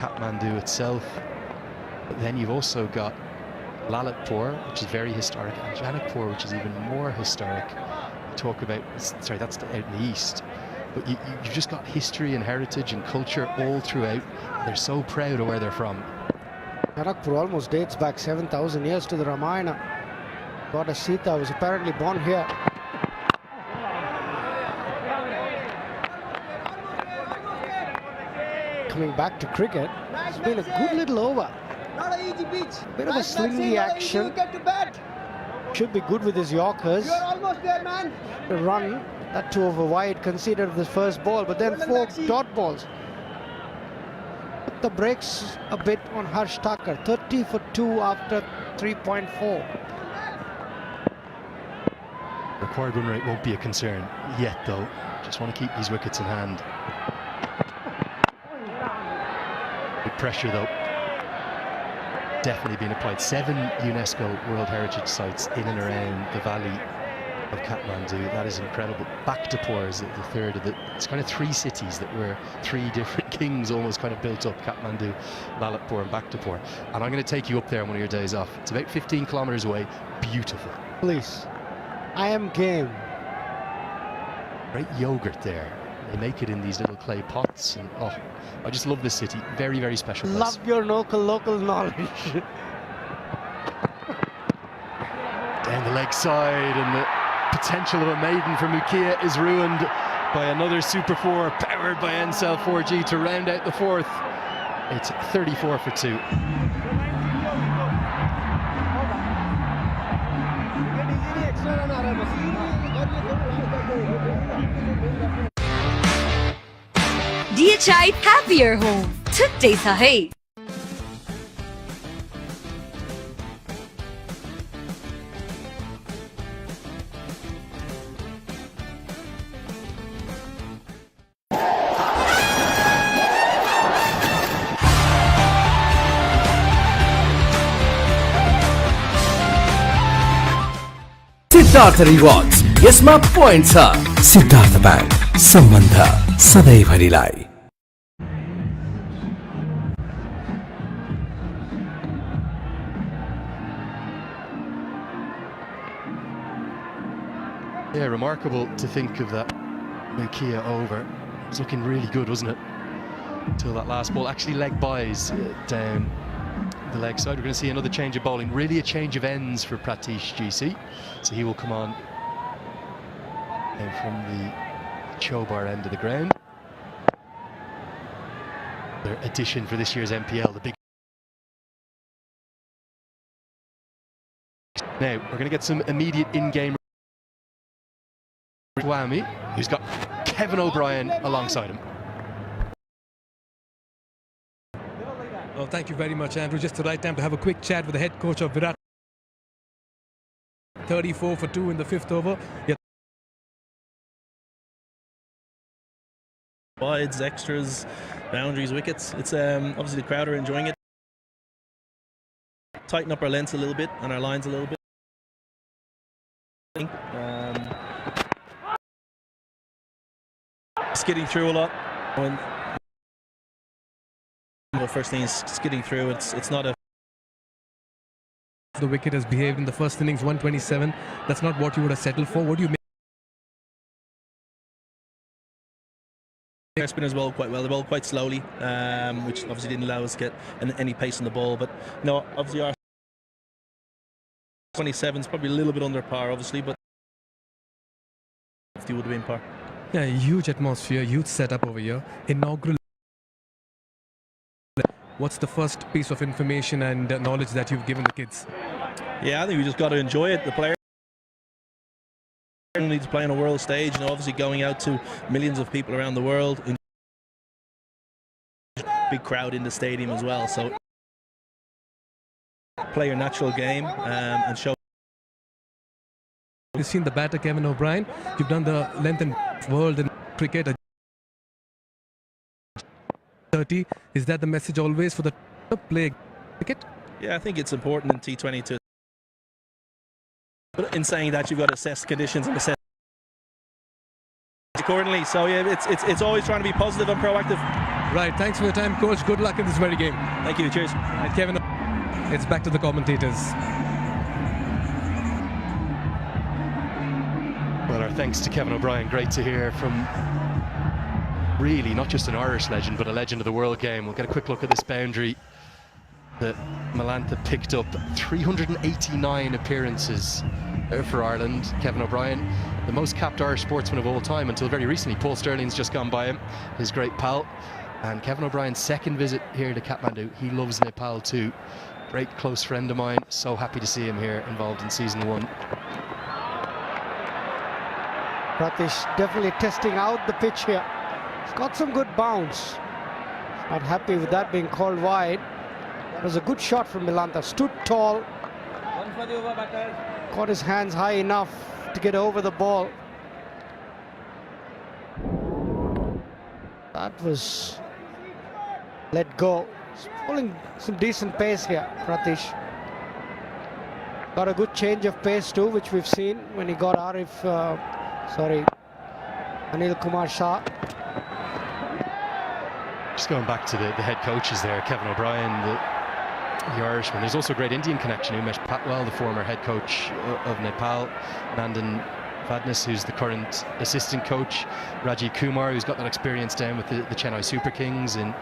Kathmandu itself. But then you've also got Lalitpur, which is very historic, and Janakpur, which is even more historic. You talk about, sorry, that's out in the east. But you've just got history and heritage and culture all throughout. They're so proud of where they're from. Janakpur almost dates back 7,000 years to the Ramayana. Goddess Sita was apparently born here. Coming back to cricket, it's been a good little over. Not an easy pitch. Bit of a swingy action. Should be good with his Yorkers. You're almost there, man. A run, that 2 over wide, considered the first ball, but then 4 dot balls. Put the brakes a bit on Harsh Thakur. 30 for 2 after 3.4. Required run rate won't be a concern yet, though. Just want to keep these wickets in hand. Big pressure, though. Definitely being applied. 7 UNESCO World Heritage Sites in and around the valley of Kathmandu. That is incredible. Bhaktapur is the third of the... It's kind of 3 cities that were 3 different kings almost kind of built up. Kathmandu, Lalitpur and Bhaktapur. And I'm going to take you up there on one of your days off. It's about 15 kilometers away. Beautiful. Please. I am game. Great yogurt there. They make it in these little clay pots, and oh, I just love this city. Very, very special place. Love your local knowledge. Down the leg side, and the potential of a maiden for Mukia is ruined by another Super 4 powered by NCell 4G to round out the 4th. It's 34 for 2. DHI Happier Home Today Sahay. Siddharth rewards यसमा point छ Siddharth bank सम्बन्ध सधैँभरिलाई Yeah, remarkable to think of that Mukia over. It was looking really good, wasn't it? Until that last ball. Actually leg buys down the leg side. We're going to see another change of bowling. Really a change of ends for Pratish GC. So he will come on from the Chobar end of the ground. Their addition for this year's NPL, the big... Now, we're going to get some immediate in-game... Whammy, who's got Kevin O'Brien alongside him. Oh, thank you very much, Andrew. Just the right time to have a quick chat with the head coach of Virat. 34 for 2 in the 5th over. Yeah. Wides, extras, boundaries, wickets. It's obviously the crowd are enjoying it. Tighten up our lengths a little bit and our lines a little bit. Skidding through a lot. When well, first thing is skidding through. It's not a. The wicket has behaved in the first innings, 127. That's not what you would have settled for. What do you make? Our spinners bowled quite well. They bowled quite slowly, which obviously didn't allow us to get any pace in the ball. But no, obviously our 27 is probably a little bit under par, obviously, but 50 would have been par. Yeah, huge atmosphere, huge setup over here. Inaugural. What's the first piece of information and knowledge that you've given the kids? Yeah, I think we just got to enjoy it. The player needs to play on a world stage, and obviously going out to millions of people around the world. Big crowd in the stadium as well. So play your natural game and show. You've seen the batter Kevin O'Brien. You've done the length and world in cricket. 30. Is that the message always for the play cricket? Yeah, I think it's important in T20 to. But in saying that, you've got to assess conditions and assess accordingly. So yeah, it's always trying to be positive and proactive. Right, thanks for your time, coach. Good luck in this very game. Thank you. Cheers. Right, Kevin, it's back to the commentators. Well, our thanks to Kevin O'Brien. Great to hear from really not just an Irish legend, but a legend of the world game. We'll get a quick look at this boundary that Milantha picked up. 389 appearances for Ireland. Kevin O'Brien, the most capped Irish sportsman of all time until very recently. Paul Sterling's just gone by him, his great pal. And Kevin O'Brien's second visit here to Kathmandu. He loves Nepal too. Great close friend of mine. So happy to see him here involved in season 1. Pratish definitely testing out the pitch here. He's got some good bounce. Not happy with that being called wide. It was a good shot from Milantha. Stood tall. Got his hands high enough to get over the ball. That was let go. He's pulling some decent pace here, Pratish. Got a good change of pace too, which we've seen when he got Anil Kumar Shah. Just going back to the head coaches there, Kevin O'Brien, the Irishman. There's also a great Indian connection. Umesh Patwal, the former head coach of Nepal. Nandan Vadnas, who's the current assistant coach. Rajiv Kumar, who's got that experience down with the Chennai Super Kings in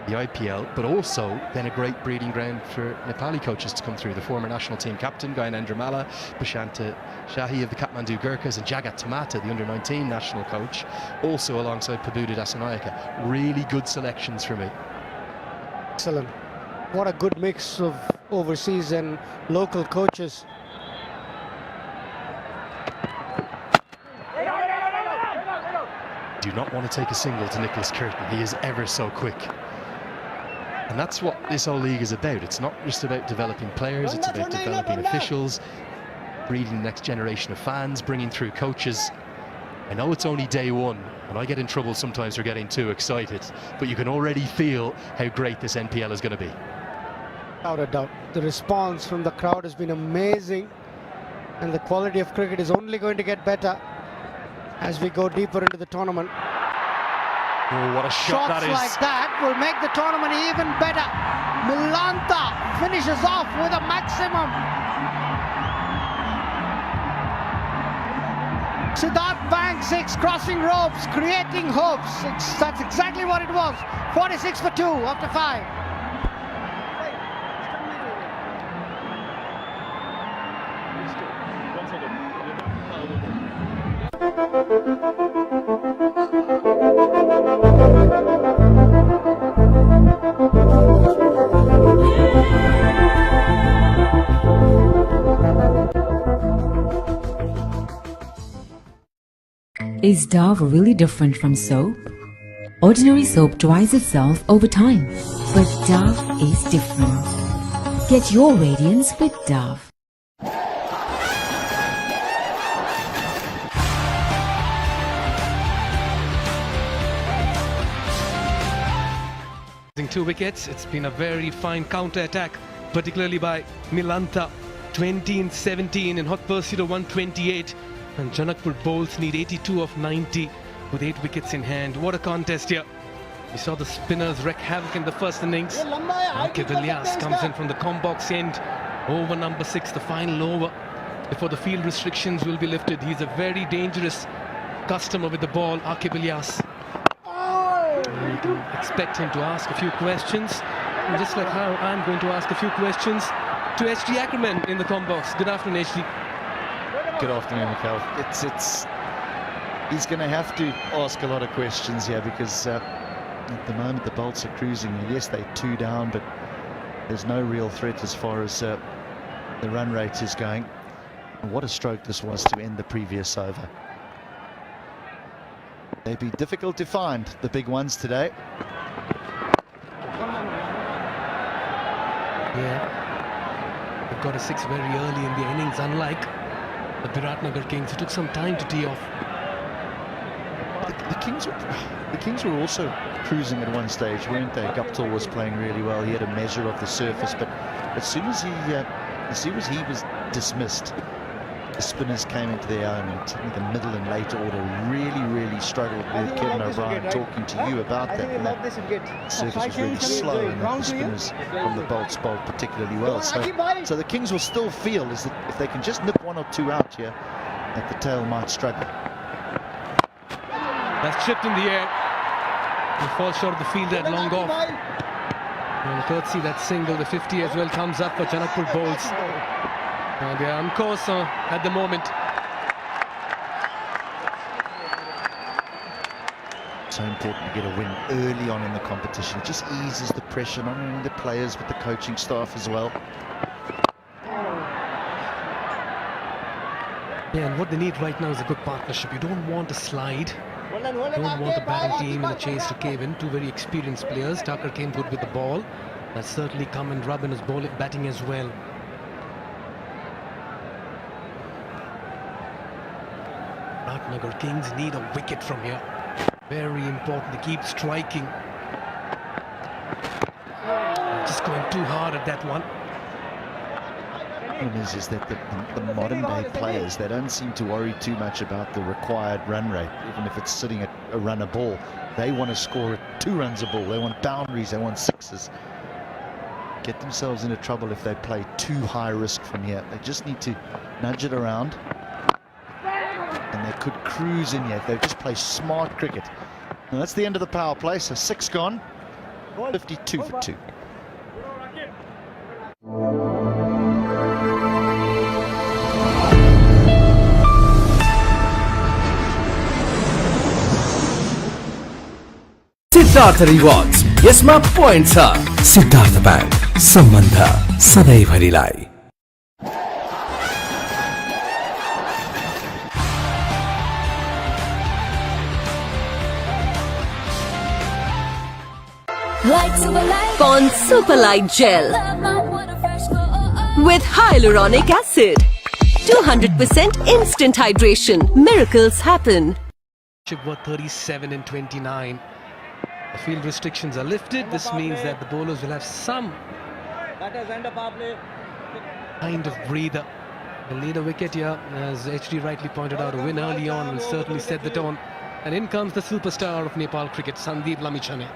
the IPL, but also then a great breeding ground for Nepali coaches to come through. The former national team captain, Gyanendra Malla, Prashanta Shahi of the Kathmandu Gurkhas, and Jagat Tamata, the under-19 national coach, also alongside Prabhuda Dasanayaka. Really good selections for me. Excellent. What a good mix of overseas and local coaches. Do not want to take a single to Nicholas Curtin. He is ever so quick. And that's what this whole league is about. It's not just about developing players, it's about developing officials, breeding the next generation of fans, bringing through coaches. I know it's only day 1, and I get in trouble sometimes for getting too excited, but you can already feel how great this NPL is going to be. Without a doubt. The response from the crowd has been amazing, and the quality of cricket is only going to get better as we go deeper into the tournament. Oh, what a shot that is. Shots like that will make the tournament even better. Milantha finishes off with a maximum. Siddharth Bank 6 crossing ropes, creating hopes. That's exactly what it was. 46 for 2 after 5. Is Dove really different from soap? Ordinary soap dries itself over time, but Dove is different. Get your radiance with Dove. Two wickets. It's been a very fine counter-attack, particularly by Milantha. 20 in 17 in hot pursuit of 128. And Janakpur bowls need 82 of 90 with 8 wickets in hand. What a contest here. We saw the spinners wreak havoc in the first innings. Akib Ilyas comes in from the combox end. Over number 6, the final over before the field restrictions will be lifted. He's a very dangerous customer with the ball, Akib Ilyas. You can expect him to ask a few questions. And just like how I'm going to ask a few questions to HD Ackerman in the combox. Good afternoon, HD. Good afternoon, Mikhail. He's going to have to ask a lot of questions here because at the moment the Bolts are cruising. Yes, they're 2 down, but there's no real threat as far as the run rate is going. And what a stroke this was to end the previous over. They'd be difficult to find, the big ones today. Yeah, they've got a 6 very early in the innings, unlike the BIRATNAGAR KInGS, who took some time to tee off. The Kings were also cruising at one stage, weren't they? Guptill was playing really well. He had a measure of the surface, but as soon as he was dismissed, the spinners came into their own, and certainly the middle and late order really struggled with Kevin O'Brien talking to you about that. And that surface was really slow, and the spinners from the Bolts bowled particularly well. So the Kings will still feel is that if they can just nip 1 or 2 out here, that the tail might struggle. That's chipped in the air. He falls short of the field at long off. And courtesy that single, the 50 as well comes up for Janakpur bowls. And they are on course at the moment. So important to get a win early on in the competition. It just eases the pressure, not only the players but the coaching staff as well. Yeah, and what they need right now is a good partnership. You don't want a slide. You don't want the batting team in the chase to cave in. Two very experienced players. Tucker came good with the ball. That's certainly come and rub in his batting as well. BIRATNAGAR Kings need a wicket from here. Very important to keep striking. Just going too hard at that one. The problem is that the modern day players, they don't seem to worry too much about the required run rate, even if it's sitting at a run a ball. They want to score at 2 runs a ball. They want boundaries, they want sixes. Get themselves into trouble if they play too high risk from here. They just need to nudge it around, and they could cruise in here if they just play smart cricket. And that's the end of the power play, so 6 gone, 52 for 2. Siddharth rewards यसमा point छ Siddharth bank सम्बन्ध सधैँभरिलाई Pond Super Light Gel with hyaluronic acid. 200% instant hydration. Miracles happen. Worth 37 and 29. The field restrictions are lifted. This means that the bowlers will have some kind of breather. They'll need a wicket here, as HD rightly pointed out. A win early on will certainly set the tone. And in comes the superstar of Nepal cricket, Sandeep Lamichhane.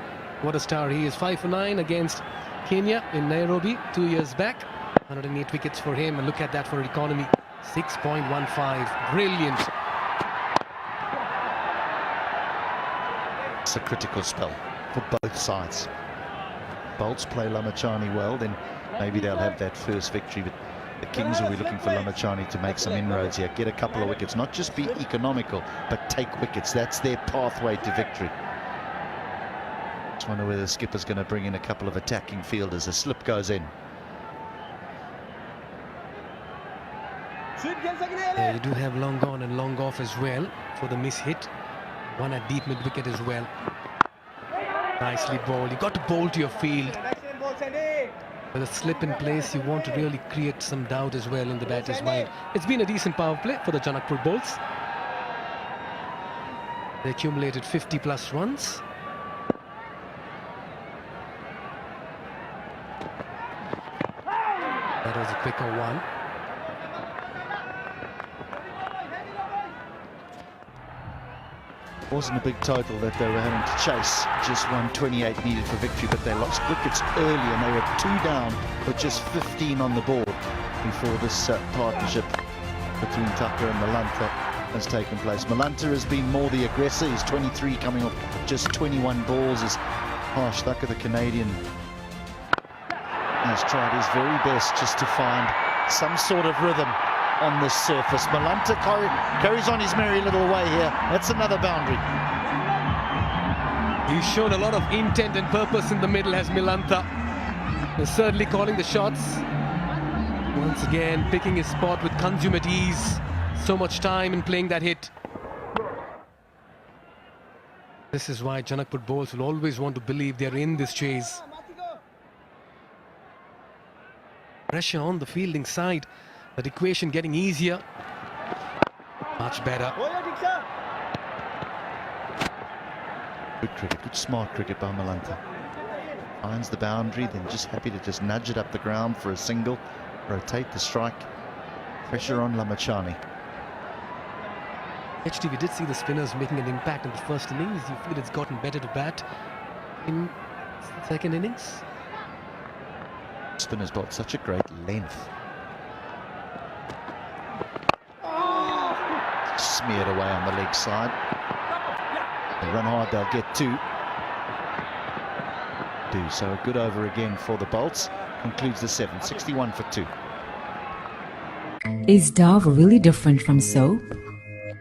What a star he is. 5 for 9 against Kenya in Nairobi 2 years back. 108 wickets for him, and look at that for economy. 6.15. Brilliant. It's a critical spell for both sides. Bolts play Lamichhane well, then maybe they'll have that first victory, but the Kings will be looking for Lamichhane to make some inroads here, get a couple of wickets, not just be economical, but take wickets. That's their pathway to victory. Just wonder whether the skipper's going to bring in a couple of attacking fielders. A slip goes in. Yeah, you do have long on and long off as well for the miss hit. One at deep mid wicket as well. Nicely bowled. You got to bowl to your field. With a slip in place, you want to really create some doubt as well in the batter's mind. It's been a decent power play for the Janakpur bowls. They accumulated 50 plus runs. That was a quicker one. Wasn't a big total that they were having to chase. Just 128 needed for victory, but they lost wickets early, and they were 2 down with just 15 on the board before this partnership between Tucker and Milanta has taken place. Milanta has been more the aggressor. He's 23, coming off just 21 balls. As Harsh Thakur, the Canadian, has tried his very best just to find some sort of rhythm on this surface. Milanta carries on his merry little way here. That's another boundary. He's shown a lot of intent and purpose in the middle, as Milanta. He's certainly calling the shots. Once again, picking his spot with consummate ease. So much time in playing that hit. This is why Janakpur bowls will always want to believe they're in this chase. Pressure on the fielding side. That equation getting easier. Much better. Good cricket, good smart cricket by Milanta. Finds the boundary, then just happy to just nudge it up the ground for a single. Rotate the strike. Pressure on Lamichhane. HT, we did see the spinners making an impact in the first innings. You feel it's gotten better to bat in the second innings? Spinners bowled such a great length. Smeared away on the leg side. They run hard, they'll get two. So a good over again for the Bolts. Concludes the 7, 61 for 2. Is Dove really different from soap?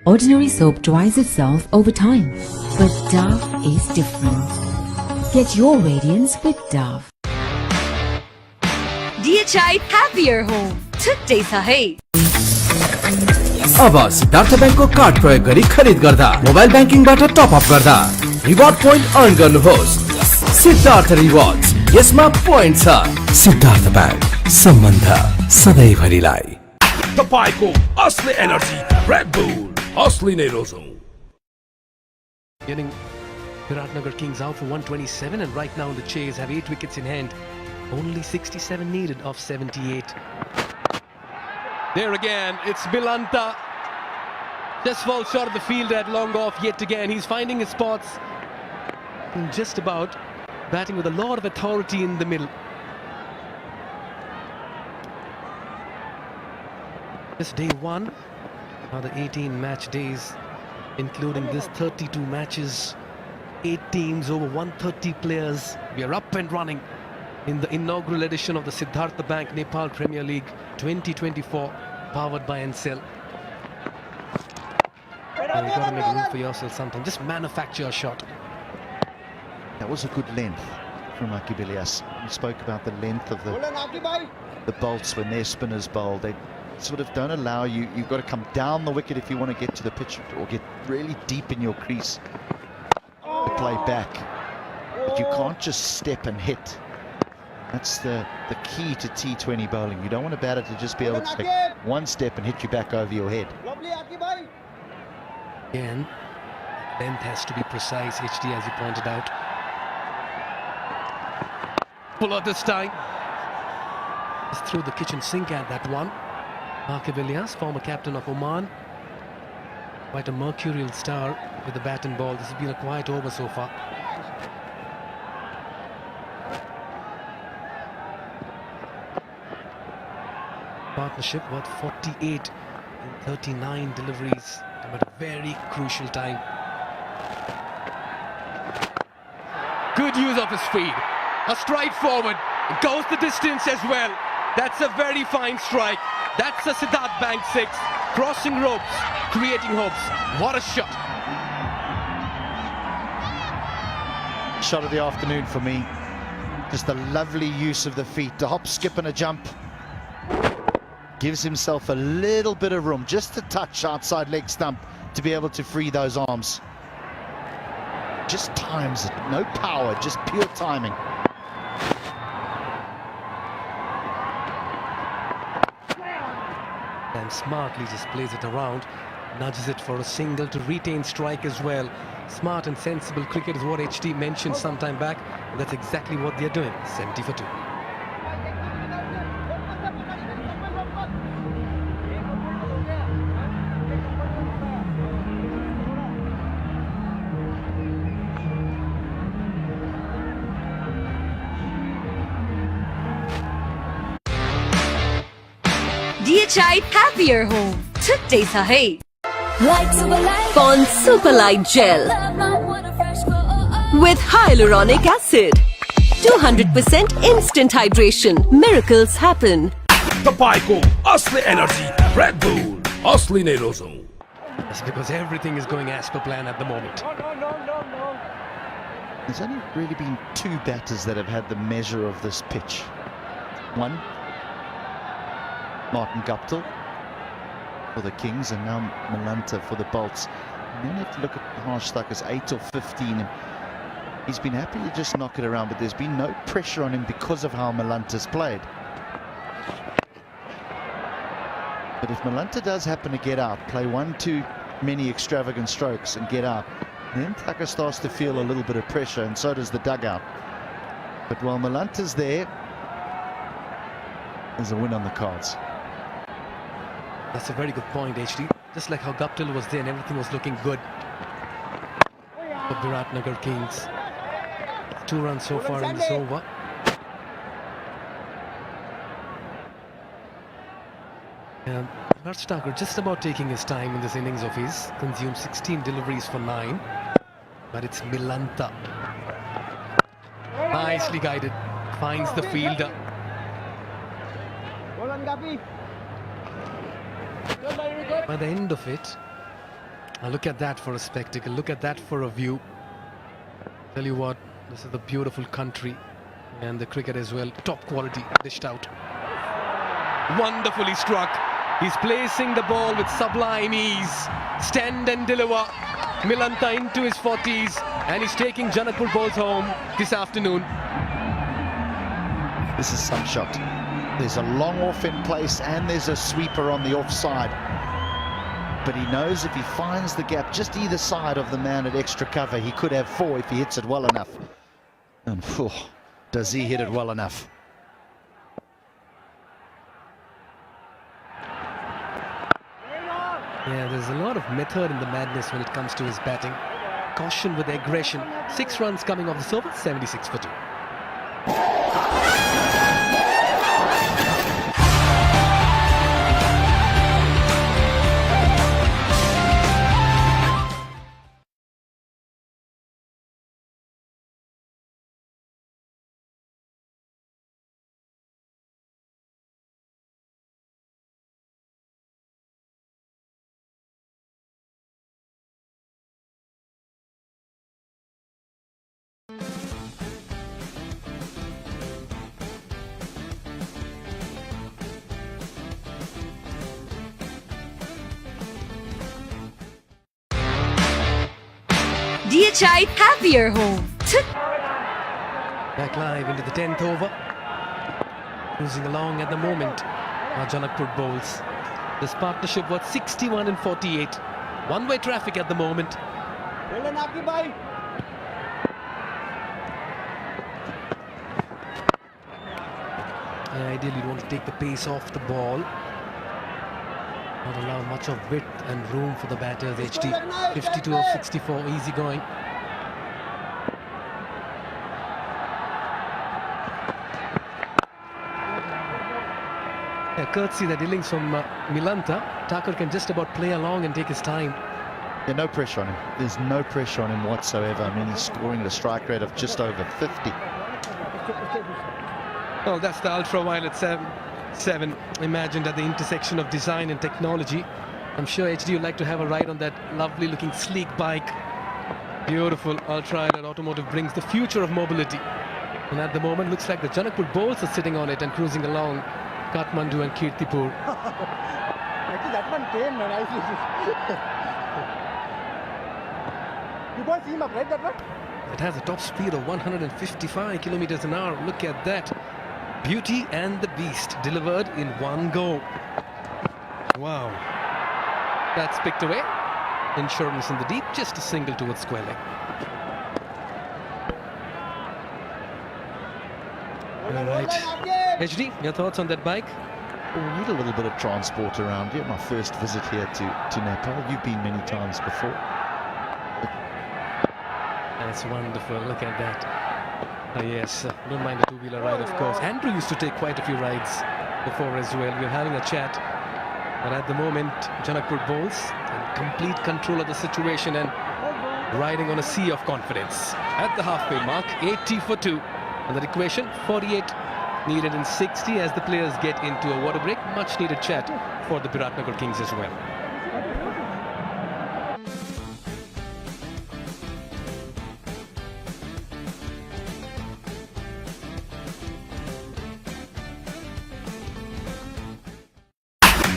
Ordinary soap dries itself over time, but Dove is different. Get your radiance with Dove. DHI Happier Home. छुट्टै छ है। अब Siddharth बैंकको card प्रयोग गरी खरिद गर्दा mobile बैंकिङबाट top up गर्दा reward point earn गर्नुहोस्। सिद्धार्थ रिवार्ड्स, यसमा पोइन्ट छ। सिद्धार्थ बैंक, सम्बन्ध सधैँभरिलाई। तपाईको असली एनर्जी रेड बुल असली नै रोजौं। Getting BIRATNAGAR KInGS out for 127 and right now in the chase have 8 wickets in hand. Only 67 needed of 78. There again, it's Milanta. Just falls short of the field at long off yet again. He's finding his spots. And just about batting with a lot of authority in the middle. This day one, another 18 match days, including this 32 matches, 8 teams, over 130 players. We are up and running in the inaugural edition of the Siddhartha Bank Nepal Premier League 2024, powered by NCL. You've got to make room for yourself sometime. Just manufacture a shot. That was a good length from Akibilias. We spoke about the length of the Bolts when their spinners bowl. They sort of don't allow you. You've got to come down the wicket if you want to get to the pitch or get really deep in your crease to play back. But you can't just step and hit. That's the key to T20 bowling. You don't want a batter to just be able to take one step and hit you back over your head. Again, length has to be precise, HT, as you pointed out. Puller this time. Just threw the kitchen sink at that one. Akibilias, former captain of Oman. Quite a mercurial star with the bat and ball. This has been a quiet over so far. Partnership worth 48 in 39 deliveries at a very crucial time. Good use of his feet. A stride forward. It goes the distance as well. That's a very fine strike. That's a Siddharth Bank 6. Crossing ropes, creating hopes. What a shot. Shot of the afternoon for me. Just a lovely use of the feet. A hop, skip and a jump. Gives himself a little bit of room, just a touch outside leg stump to be able to free those arms. Just times it, no power, just pure timing. And smartly just plays it around, nudges it for a single to retain strike as well. Smart and sensible cricket is what HT mentioned some time back. And that's exactly what they're doing. 70 for 2. DHI Happier Home. छुट्टै छ है। Pond Super Light Gel with hyaluronic acid. 200% instant hydration. Miracles happen. तपाईको असली energy red bull असली नै रोजौं। That's because everything is going as per plan at the moment. There's only really been 2 batters that have had the measure of this pitch. One, Martin Guptill for the KInGS, and now Milanta for the Bolts. You don't have to look at Harsh Thakur's 8 or 15. He's been happy to just knock it around, but there's been no pressure on him because of how Milanta's played. But if Milanta does happen to get out, play 1 too many extravagant strokes and get out, then Thakur starts to feel a little bit of pressure, and so does the dugout. But while Milanta's there, there's a win on the cards. That's a very good point, HT. just like how Guptill was there and everything was looking good for BIRATNAGAR KInGS. 2 runs so far in this over. And Harsh just about taking his time in this innings of his. Consumed 16 deliveries for 9. But it's Milanta. Nicely guided. Finds the fielder. By the end of it, look at that for a spectacle. Look at that for a view. Tell you what, this is the beautiful country. And the cricket as well. Top quality. Dished out. Wonderfully struck. He's placing the ball with sublime ease. Stand and deliver. Milanta into his 40s. And he's taking Janakpur balls home this afternoon. This is some shot. There's a long off in place and there's a sweeper on the offside. But he knows if he finds the gap just either side of the man at extra cover, he could have 4 if he hits it well enough. And does he hit it well enough? Yeah, there's a lot of method in the madness when it comes to his batting. Caution with aggression. 6 runs coming off the surface, 76 for 2. DHI Happier Home. Back live into the 10th over. Cruising along at the moment. Janakpur bowls. This partnership was 61 and 48. One-way traffic at the moment. Ideally, you want to take the pace off the ball. Not allow much of width and room for the batters. HD 52 of 64, easy going. Courtesy that innings from Milanta, Thakur can just about play along and take his time. Yeah, no pressure on him. There's no pressure on him whatsoever. I mean, he's scoring at a strike rate of just over 50. Oh, that's the ultraviolet 7 imagined at the intersection of design and technology. I'm sure HD would like to have a ride on that lovely looking sleek bike. Beautiful ultraviolet automotive brings the future of mobility. And at the moment looks like the Janakpur bowls are sitting on it and cruising along Kathmandu and Kirtipur. Actually, that one came nicely. You can't see him up, right? That one? It has a top speed of 155 kilometers an hour. Look at that. Beauty and the Beast delivered in one go. Wow. That's picked away. Insurance in the deep, just a single towards square leg. All right. HD, your thoughts on that bike? Well, we need a little bit of transport around here. My first visit here to Nepal. You've been many times before. That's wonderful. Look at that. Yes, don't mind a two-wheeler ride, of course. Andrew used to take quite a few rides before as well. We're having a chat. But at the moment, Janakpur bowls in complete control of the situation and riding on a sea of confidence. At the halfway mark, 80 for 2. And the equation, 48 needed in 60 as the players get into a water break. Much needed chat for the BIRATNAGAR KInGS as well.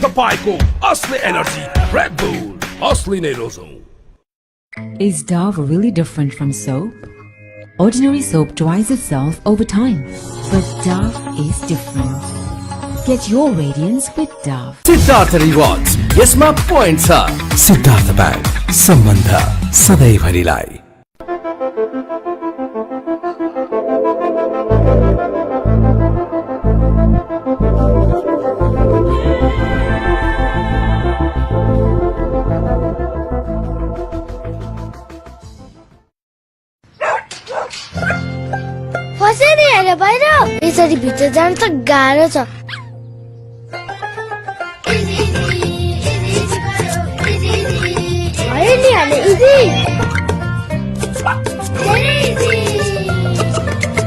तपाईँको असली energy red bull असली नै रोजौं. Is Dove really different from soap? Ordinary soap dries itself over time, but Dove is different. Get your radiance with Dove. Siddharth rewards यसमा point छ. Siddharth bank सम्बन्ध सधैँभरिलाई. जान त गाह्रो छ भयो नि हाले इजी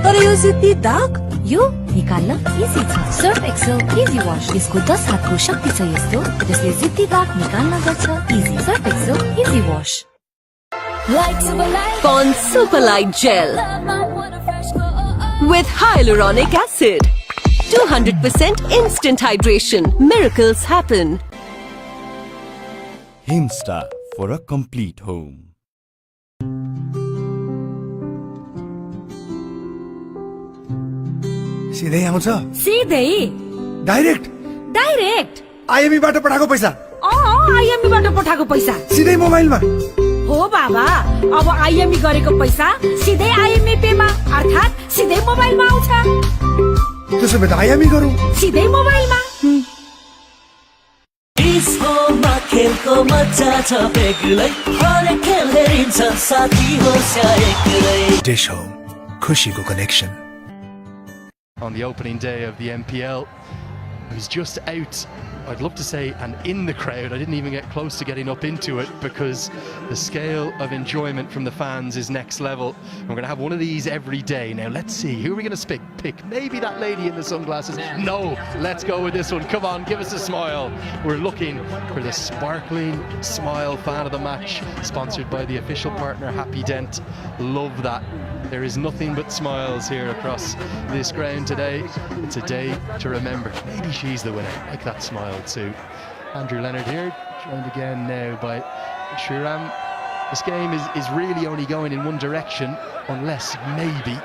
तर यो जुत्ती दाग यो निकाल्न इजी छ सर्फ एक्सेल इजी वाश यसको 10 हातको शक्ति छ यस्तो जसले जुत्ती दाग निकाल्न गर्छ easy Surf Excel easy wash Corn Super Light Gel with hyaluronic acid 200% instant hydration miracles happen Himsta for a complete home सिधै आउँछ सिधै डाइरेक्ट डाइरेक्ट आइएमई बाट पठाएको पैसा आइएमई बाट पठाएको पैसा सिधै मोबाइलमा हो बाबा अब आइएमई गरेको पैसा सिधै आइएमई पेमा अर्थात सिधै मोबाइलमा आउँछ त्यसो भए त आइएमई गरौँ सिधै मोबाइलमा डिस्कोमा खेलको मजा छ बेग्लै हरेक खेल हेरिन्छ साथी होस् या एक्लै डिश होम खुशीको connection On the opening day of the NPL, he was just out, I'd love to say, and in the crowd. I didn't even get close to getting up into it because the scale of enjoyment from the fans is next level. And we're going to have one of these every day. Now, let's see, who are we going to pick? Maybe that lady in the sunglasses? No, let's go with this one. Come on, give us a smile. We're looking for the sparkling smile fan of the match, sponsored by the official partner, Happy Dent. Love that. There is nothing but smiles here across this ground today. It's a day to remember. Maybe she's the winner. Like that smile too. Andrew Leonard here, joined again now by Shiram. This game is really only going in one direction unless maybe,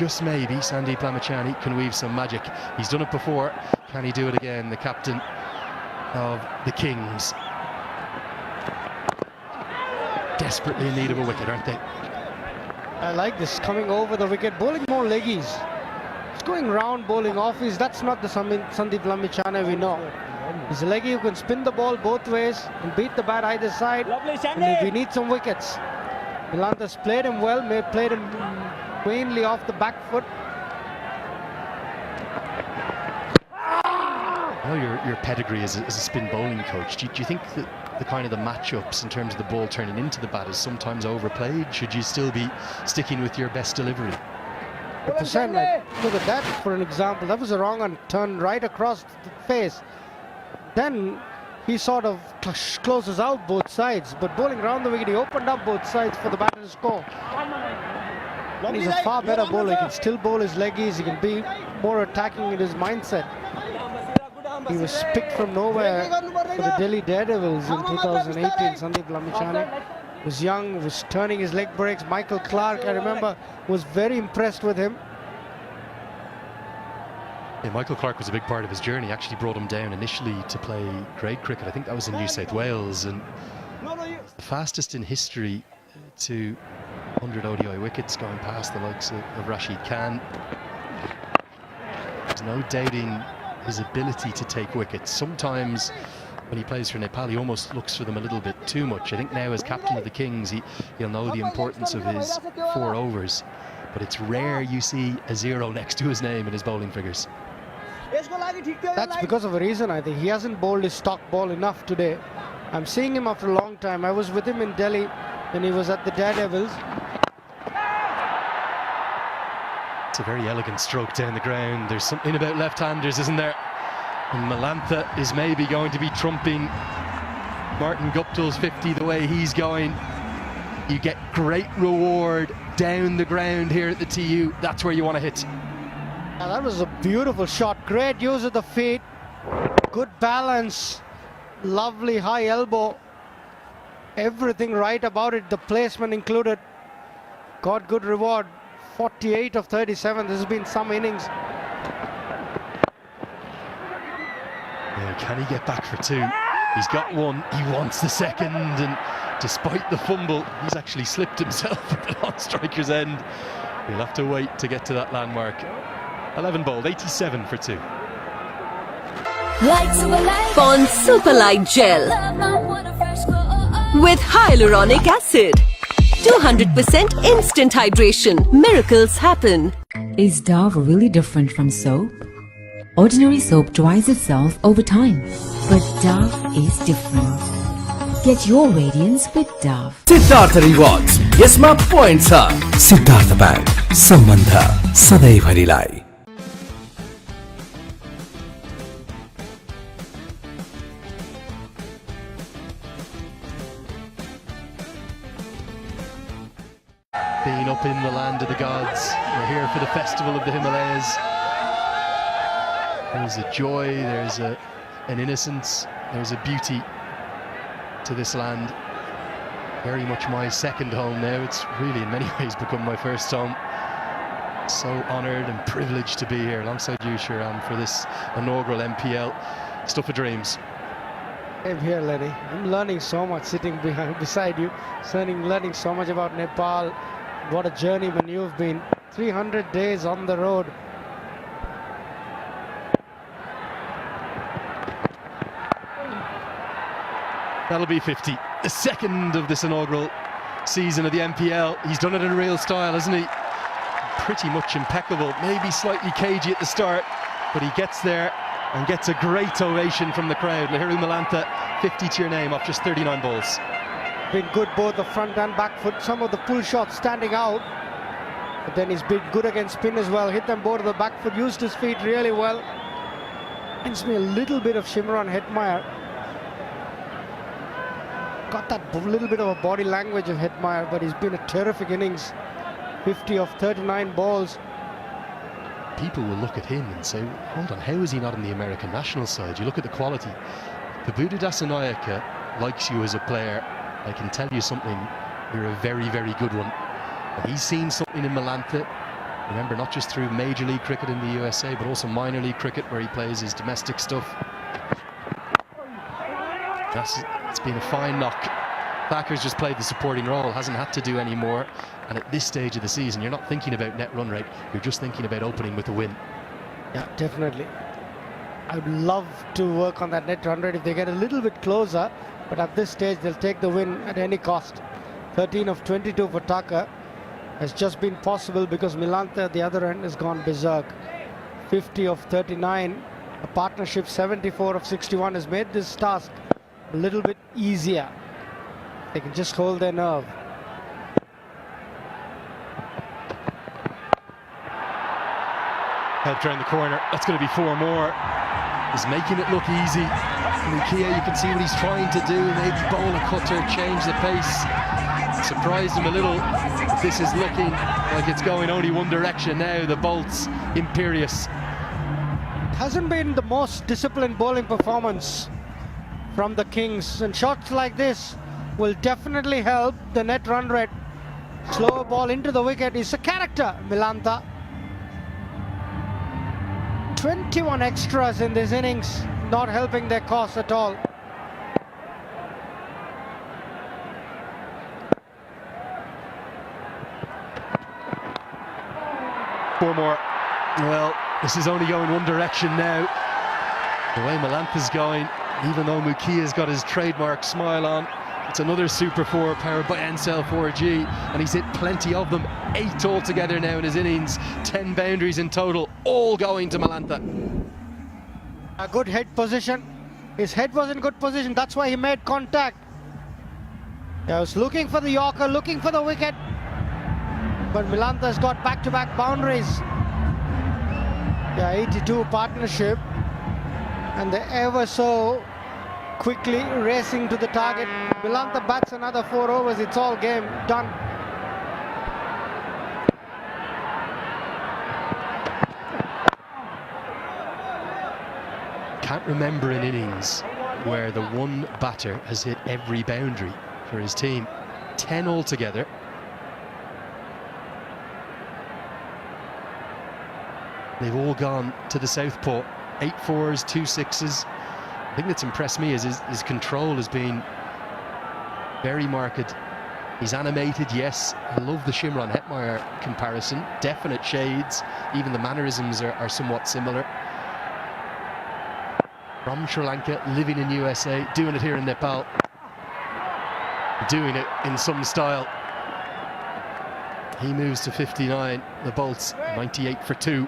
just maybe, Sandeep Lamachani can weave some magic. He's done it before. Can he do it again? The captain of the KInGS. Desperately in need of a wicket, aren't they? I like this, coming over the wicket, bowling more leggies. He's going round, bowling off. That's not the Sandeep Lamachani we know. He's a leggy who can spin the ball both ways and beat the bat either side. And we need some wickets. Milanta's played him well, played him quaintly off the back foot. I know your pedigree as a spin bowling coach. Do you think that the kind of the matchups in terms of the ball turning into the bat is sometimes overplayed? Should you still be sticking with your best delivery? 100%. Like, look at that for an example. That was a wrong one, turned right across the face. Then he sort of closes out both sides, but bowling round the wicket, he opened up both sides for the batter to score. And he's a far better bowler. He can still bowl his leggies. He can be more attacking in his mindset. He was picked from nowhere for the Delhi Daredevils in 2018. Sandeep Lamachani was young, was turning his leg breaks. Michael Clark, I remember, was very impressed with him. Yeah, Michael Clark was a big part of his journey. Actually brought him down initially to play grade cricket. I think that was in New South Wales, and the fastest in history to 100 ODI wickets, going past the likes of Rashid Khan. There's no doubting his ability to take wickets. Sometimes when he plays for Nepal, he almost looks for them a little bit too much. I think now as captain of the KInGS, he'll know the importance of his 4 overs, but it's rare you see a 0 next to his name in his bowling figures. That's because of a reason, I think. He hasn't bowled his stock ball enough today. I'm seeing him after a long time. I was with him in Delhi when he was at the Daredevils. It's a very elegant stroke down the ground. There's something about left-handers, isn't there? And Milantha is maybe going to be trumping Martin Guptill's 50 the way he's going. You get great reward down the ground here at the TU. That's where you want to hit. Now that was a beautiful shot. Great use of the feet. Good balance. Lovely high elbow. Everything right about it. The placement included. Got good reward. 48 of 37. This has been some innings. Yeah, can he get back for 2? He's got 1. He wants the second, and despite the fumble, he's actually slipped himself at the long striker's end. He'll have to wait to get to that landmark. 11 bowled, 87 for 2. Corn Super Light Gel with hyaluronic acid 200% instant hydration miracles happen Is Dove really different from soap? Ordinary soap dries itself over time, but Dove is different. Get your radiance with Dove. Siddharth rewards यसमा point छ Siddharth bank सम्बन्ध सधैँभरिलाई Being up in the land of the gods, we're here for the festival of the Himalayas. There's a joy, there's an innocence, there's a beauty to this land. Very much my second home now. It's really in many ways become my first home. So honoured and privileged to be here alongside you, Shiram, for this inaugural NPL. Stuff of dreams. Same here, Lenny. I'm learning so much sitting beside you, learning so much about Nepal. What a journey when you've been 300 days on the road. That'll be 50. The second of this inaugural season of the NPL. He's done it in real style, hasn't he? Pretty much impeccable. Maybe slightly cagey at the start, but he gets there and gets a great ovation from the crowd. Lahiru Malantha, 50 to your name off just 39 balls. Been good both the front and back foot. Some of the pull shots standing out, but then he's been good against spin as well. Hit them both of the back foot, used his feet really well. Reminds me a little bit of Shimron Hetmeyer. Got that little bit of a body language of Hetmeyer, but he's been a terrific innings. 50 of 39 balls. People will look at him and say, hold on, how is he not in the American national side? You look at the quality. Prabhuda Dasanayake likes you as a player. I can tell you something, you're a very, very good one. And he's seen something in Malantha. Remember, not just through Major League cricket in the USA, but also minor league cricket where he plays his domestic stuff. It's been a fine knock. Thacker's just played the supporting role, hasn't had to do any more. And at this stage of the season, you're not thinking about net run rate, you're just thinking about opening with a win. Yeah, definitely. I would love to work on that net run rate if they get a little bit closer, but at this stage they'll take the win at any cost. 13 of 22 for Thacker has just been possible because Milantha at the other end has gone berserk. 50 of 39, a partnership 74 of 61 has made this task a little bit easier. They can just hold their nerve. Helped around the corner, that's going to be 4 more. He's making it look easy. Mukia, you can see what he's trying to do, maybe bowl a cutter, change the pace. Surprised him a little, but this is looking like it's going only one direction now. The bolt's imperious. Hasn't been the most disciplined bowling performance from the Kings, and shots like this will definitely help the net run rate. Slower ball into the wicket is a character, Milantha. 21 extras in this innings, not helping their cause at all. Four more. Well, this is only going one direction now. The way Malantha's going, even though Mukia's got his trademark smile on, it's another Super 4 powered by NCL 4G, and he's hit plenty of them. 8 altogether now in his innings, 10 boundaries in total, all going to Malantha. A good head position. His head was in good position, that's why he made contact. He was looking for the Yorker, looking for the wicket, but Milantha's got back-to-back boundaries. Yeah, 82 partnership, and they're ever so quickly racing to the target. Milantha bats another 4 overs, it's all game done. Can't remember an innings where the one batter has hit every boundary for his team. 10 altogether. They've all gone to the southpaw. 8 4s, 2 6s. The thing that's impressed me is his control has been very marked. He's animated, yes. I love the Shimron Hetmeyer comparison. Definite shades. Even the mannerisms are somewhat similar. From Sri Lanka, living in USA, doing it here in Nepal. Doing it in some style. He moves to 59. The Bolts 98 for 2.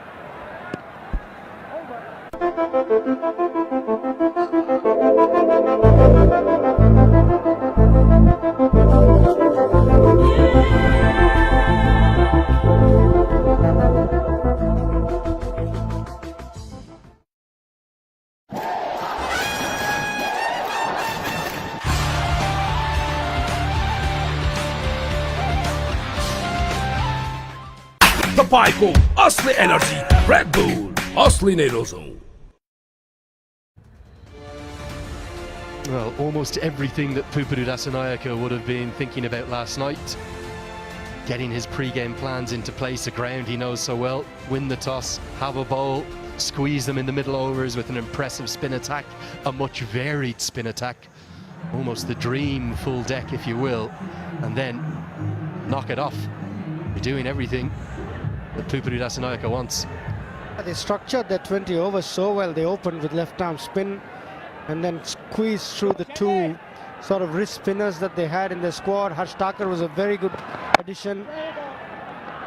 तपाईँको असली energy red bull असली नै रोजौं। Well, almost everything that Pupadu Dasanayake would have been thinking about last night. Getting his pre-game plans into place, a ground he knows so well. Win the toss, have a bowl, squeeze them in the middle overs with an impressive spin attack, a much varied spin attack. Almost the dream full deck, if you will. And then knock it off. You're doing everything that Pupadu Dasanayake wants. They structured their 20 overs so well. They opened with left arm spin and then squeezed through the two sort of wrist spinners that they had in their squad. Harsh Thakur was a very good addition,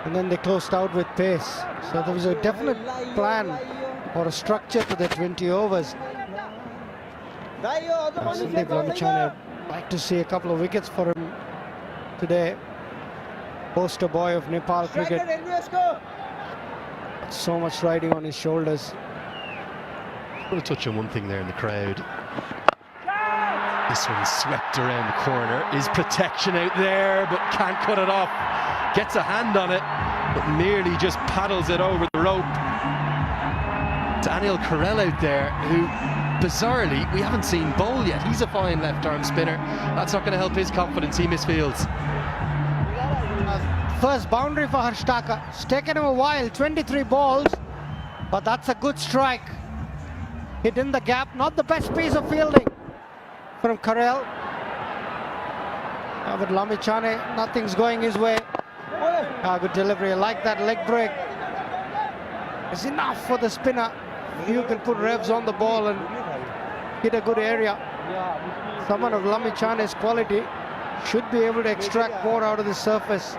and then they closed out with pace. So there was a definite plan or a structure to their 20 overs. Sandeep Lamichandane, I'd like to see a couple of wickets for him today. Poster boy of Nepal cricket. So much riding on his shoulders. I want to touch on one thing there in the crowd. This one swept around the corner. Is protection out there, but can't cut it off. Gets a hand on it, but merely just paddles it over the rope. It's Anil Karel out there, who, bizarrely, we haven't seen bowl yet. He's a fine left-arm spinner. That's not going to help his confidence. He misfields. First boundary for Harsh Thakur. It's taken him a while, 23 balls, but that's a good strike. Hit in the gap, not the best piece of fielding from Karel. But Lamichandane, nothing's going his way. Good delivery, I like that leg break. It's enough for the spinner. You can put revs on the ball and hit a good area. Someone of Lamichandane's quality should be able to extract more out of the surface.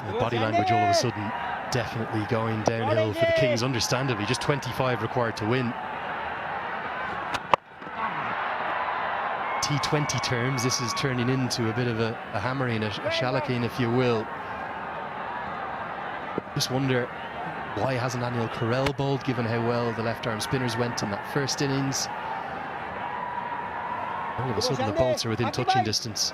The body language all of a sudden definitely going downhill for the Kings, understandably. Just 25 required to win. T20 terms, this is turning into a bit of a hammering, a shallacking, if you will. Just wonder, why hasn't Anil Karel bowled, given how well the left-arm spinners went in that first innings? All of a sudden the Bolts are within touching distance.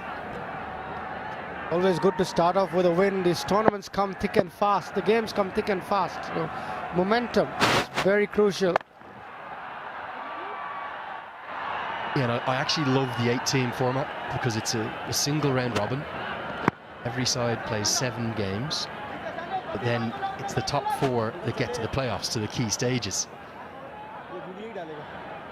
Always good to start off with a win. These tournaments come thick and fast. The games come thick and fast. So momentum is very crucial. Yeah, and I actually love the 8-team format because it's a single round robin. Every side plays 7 games, but then it's the top 4 that get to the playoffs, to the key stages.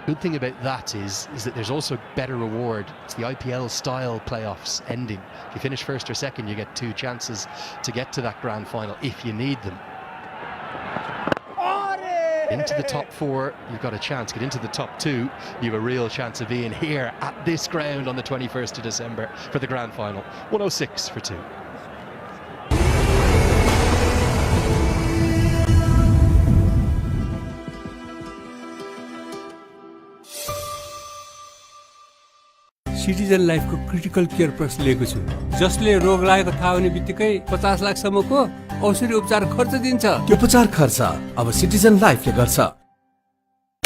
Good thing about that is that there's also better reward. It's the IPL style playoffs ending. If you finish first or second, you get 2 chances to get to that grand final if you need them. Into the top 4, you've got a chance. Get into the top 2, you have a real chance of being here at this ground on the 21st of December for the grand final. 106 for 2. Citizen लाइफको critical care plus लिएको छु, जसले रोग लागेको थाहा हुने बित्तिकै 50 लाख सम्मको औषधि उपचार खर्च दिन्छ। त्यो उपचार खर्च अब सिटिजन लाइफले गर्छ।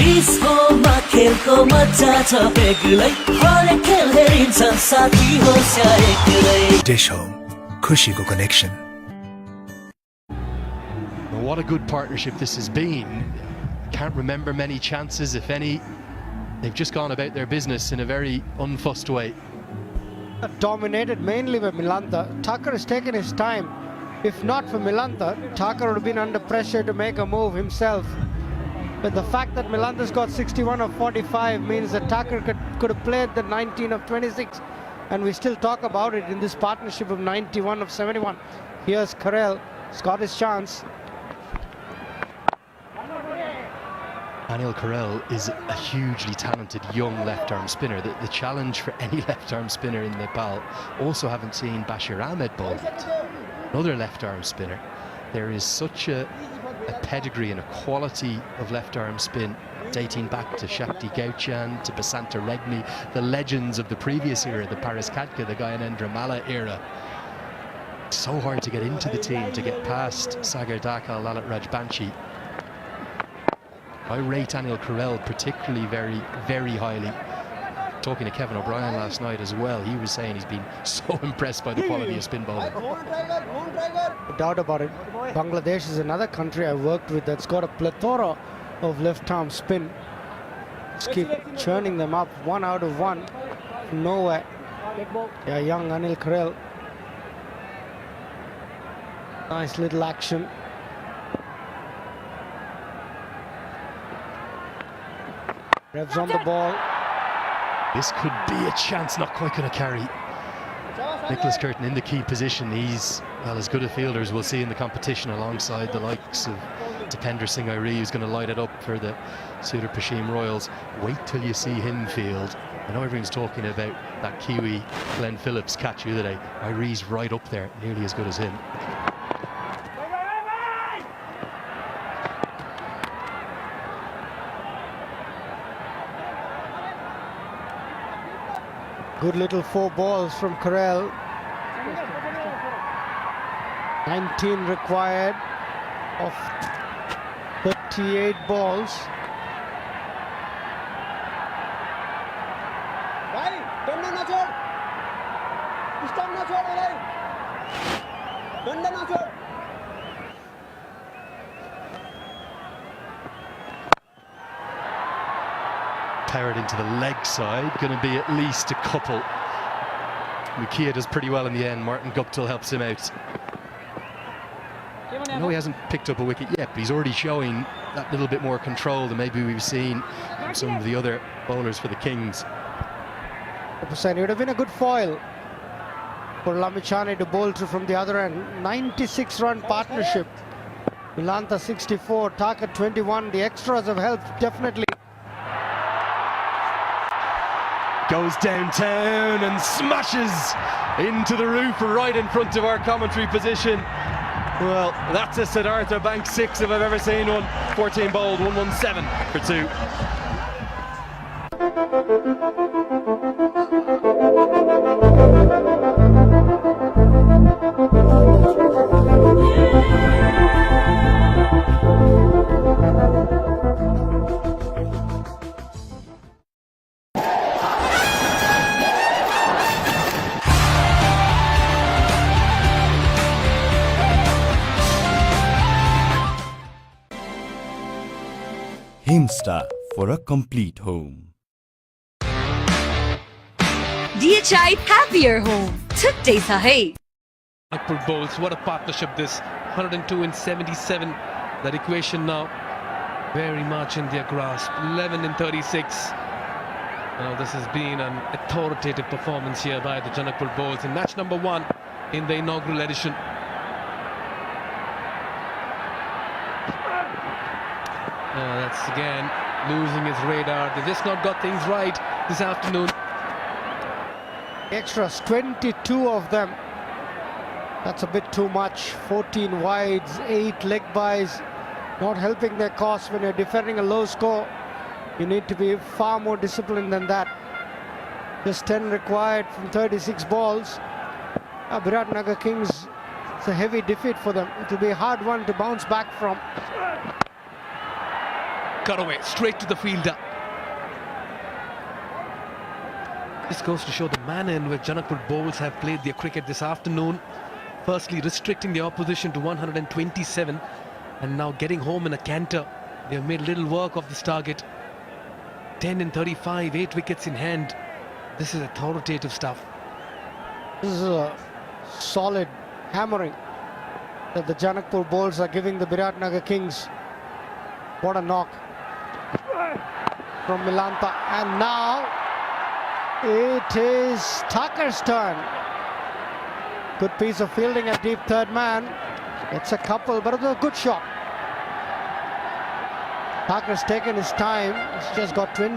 डिस्कोमा खेलको मजा छ बेग्लै, हरेक खेल हेरिन्छ साथी होस् या एक्लै। डिश होम, खुशीको connection. What a good partnership this has been. Can't remember many chances, if any. They've just gone about their business in a very unfussed way. Dominated mainly by Milantha. Thakur has taken his time. If not for Milantha, Thakur would have been under pressure to make a move himself. But the fact that Milantha's got 61 of 45 means that Thakur could have played the 19 of 26. And we still talk about it in this partnership of 91 of 71. Here's Karel. He's got his chance. Anil Karel is a hugely talented young left-arm spinner. The challenge for any left-arm spinner in Nepal. Also haven't seen Bashir Ahmed bowl yet. Another left-arm spinner. There is such a pedigree and a quality of left-arm spin dating back to Shakti Gauchan, to Basanta Regmi, the legends of the previous era, the Paris Kadka, the Gyanendra Malla era. It's so hard to get into the team, to get past Sagar Dakal, Lalit Rajbanshi. I rate Anil Karel particularly very, very highly. Talking to Kevin O'Brien last night as well, he was saying he's been so impressed by the quality of spin bowling. No doubt about it. Bangladesh is another country I worked with that's got a plethora of left-arm spin. Just keep churning them up, 1 out of 1 from nowhere. Yeah, young Anil Karel. Nice little action. Revs on the ball. This could be a chance, not quite going to carry. Nicholas Curtin in the key position. He's, well, as good a fielder as we'll see in the competition, alongside the likes of Dipender Singh Airi, who's going to light it up for the Sudar Pashim Royals. Wait till you see him field. I know everyone's talking about that Kiwi Glenn Phillips catch the other day. Airi's right up there, nearly as good as him. Good little 4 balls from Karel. 19 required of 38 balls. Powered into the leg side, going to be at least a couple. Mukia does pretty well in the end. Martin Guptill helps him out. I know he hasn't picked up a wicket yet, but he's already showing that little bit more control than maybe we've seen from some of the other bowlers for the Kings. It would have been a good foil for Lamichhane to bowl to from the other end. 96-run partnership. Milanta 64, Taka 21. The extras have helped, definitely. Goes downtown and smashes into the roof right in front of our commentary position. Well, that's a Siddhartha Bank 6 if I've ever seen one. 14 bowled, 117 for 2. Himsta for a complete home. DHI Happier Home. Today sa hai. Janakpur bowls, what a partnership this. 102 and 77. That equation now very much in their grasp. 11 and 36. Now this has been an authoritative performance here by the Janakpur bowls in match number 1 in the inaugural edition. That's again losing his radar. They've just not got things right this afternoon. Extras, 22 of them. That's a bit too much. 14 wides, 8 leg byes. Not helping their cause when you're defending a low score. You need to be far more disciplined than that. Just 10 required from 36 balls. BIRATNAGAR KInGS, it's a heavy defeat for them. It will be a hard one to bounce back from. Cut away, straight to the fielder. This goes to show the manner in which Janakpur bowls have played their cricket this afternoon. Firstly, restricting the opposition to 127 and now getting home in a canter. They've made little work of this target. 10 and 35, 8 wickets in hand. This is authoritative stuff. This is a solid hammering that the Janakpur bowls are giving the BIRATNAGAR KInGS. What a knock from Milanta, and now it is Thakur's turn. Good piece of fielding at deep third man. It's a couple, but it was a good shot. Thakur's taken his time. He's just got 20.